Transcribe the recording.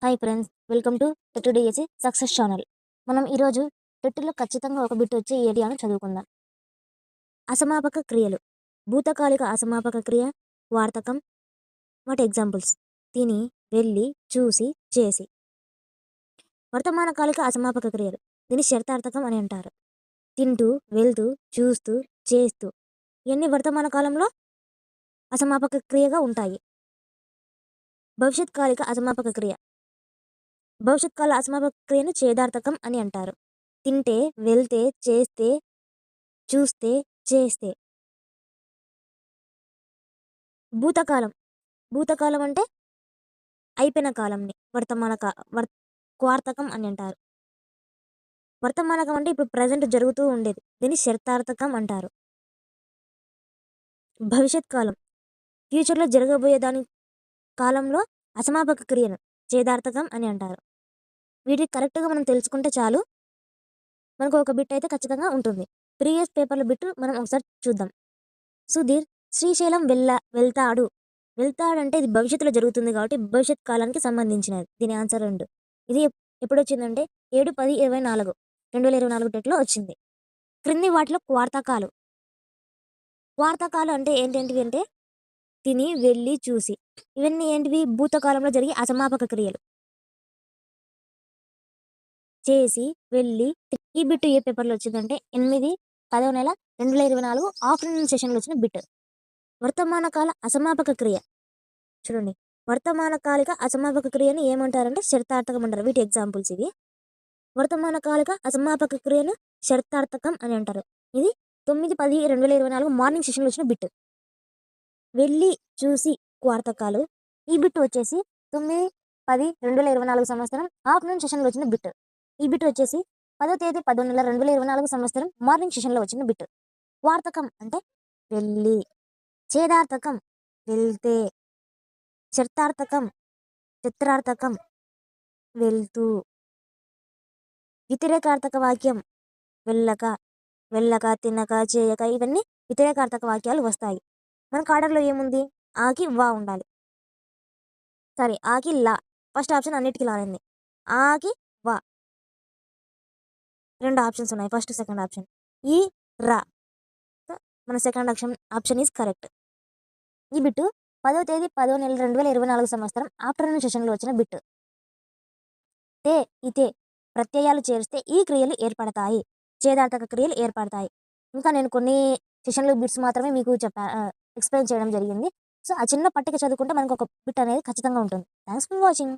Hi friends, welcome to TET DSC success channel. మనం ఈరోజు టెట్టులో ఖచ్చితంగా ఒక బిట్ వచ్చే ఏటి అని చదువుకుందాం. అసమాపక క్రియలు, భూతకాలిక అసమాపక క్రియ, వార్తకం. వాటి ఎగ్జాంపుల్స్: తిని, వెళ్ళి, చూసి, చేసి. వర్తమానకాలిక అసమాపక క్రియలు, దీన్ని శర్తార్థకం అని అంటారు. తింటూ, వెళ్తూ, చూస్తూ, చేస్తూ ఇవన్నీ వర్తమాన కాలంలో అసమాపక క్రియగా ఉంటాయి. భవిష్యత్ కాలిక అసమాపక క్రియ, భవిష్యత్ కాల అసమాపక క్రియను ఛేదార్థకం అని అంటారు. తింటే, వెళ్తే, చేస్తే, చూస్తే, చేస్తే. భూతకాలం, భూతకాలం అంటే అయిపోయిన కాలంని క్వార్థకం అని అంటారు. వర్తమానకం అంటే ఇప్పుడు ప్రజెంట్ జరుగుతూ ఉండేది, దీన్ని శర్తార్థకం అంటారు. భవిష్యత్ కాలం, ఫ్యూచర్లో జరగబోయే దాని కాలంలో అసమాపక క్రియను ఛేదార్థకం అని అంటారు. వీటికి కరెక్ట్గా మనం తెలుసుకుంటే చాలు, మనకు ఒక బిట్ అయితే ఖచ్చితంగా ఉంటుంది. ప్రీవియస్ పేపర్ల బిట్ మనం ఒకసారి చూద్దాం. సుధీర్ శ్రీశైలం వెళ్తాడు. వెళ్తాడంటే ఇది భవిష్యత్తులో జరుగుతుంది కాబట్టి భవిష్యత్ కాలానికి సంబంధించినది. దీని ఆన్సర్ 2. ఇది ఎప్పుడు వచ్చిందంటే 7/10/24 2024 డేట్లో వచ్చింది. క్రింది వాటిలో క్వార్థకాలు. క్వార్థకాలు అంటే ఏంటేంటివి అంటే తిని, వెళ్ళి, చూసి. ఇవన్నీ ఏంటివి? భూతకాలంలో జరిగే అసమాపక క్రియలు. చేసి, వెళ్ళి. ఈ బిట్ ఏ పేపర్లో వచ్చిందంటే 8/10/2024 ఆఫ్టర్నూన్ సెషన్లో వచ్చిన బిట్. వర్తమానకాల అసమాపక క్రియ చూడండి. వర్తమానకాలిక అసమాపక క్రియని ఏమంటారంటే శర్తార్థకం అంటారు. వీటి ఎగ్జాంపుల్స్ ఇవి. వర్తమానకాలిక అసమాపక క్రియను శర్తార్థకం అని అంటారు. ఇది 9/10/2024 మార్నింగ్ సెషన్లో వచ్చిన బిట్. వెళ్ళి, చూసి క్వార్థకాలు. ఈ బిట్ వచ్చేసి 9/10/2024 సంవత్సరం ఆఫ్టర్నూన్ సెషన్లో వచ్చిన బిట్. ఈ బిట్ వచ్చేసి 10/10/10/2024 సంవత్సరం మార్నింగ్ సెషన్లో వచ్చిన బిట్. వార్తకం అంటే వెళ్ళి. ఛేదార్థకం వెళ్తే. శర్తార్థకం చిత్రార్థకం వెళ్తూ. వ్యతిరేకార్థక వాక్యం వెళ్ళక, వెళ్ళక, తినక, చేయక. ఇవన్నీ వ్యతిరేకార్థక వాక్యాలు వస్తాయి. మనకు ఆర్డర్లో ఏముంది? ఆకి వా ఉండాలి. సారీ, ఆకి లా. ఫస్ట్ ఆప్షన్ అన్నిటికీ లానింది. ఆకి వా 2 ఆప్షన్స్ ఉన్నాయి, ఫస్ట్ సెకండ్ ఆప్షన్. ఈ రా, మన సెకండ్ ఆప్షన్ ఈజ్ కరెక్ట్. ఈ బిట్టు 10/10/2024 సంవత్సరం ఆఫ్టర్నూన్ సెషన్లో వచ్చిన బిట్. తే, ఇతే ప్రత్యయాలు చేరిస్తే ఈ క్రియలు ఏర్పడతాయి, ఛేదార్థక క్రియలు ఏర్పడతాయి. ఇంకా నేను కొన్ని సెషన్లో బిట్స్ మాత్రమే మీకు ఎక్స్ప్లెయిన్ చేయడం జరిగింది. సో ఆ చిన్న పట్టిక చదువుకుంటే మనకు ఒక బిట్ అనేది ఖచ్చితంగా ఉంటుంది. Thanks for watching.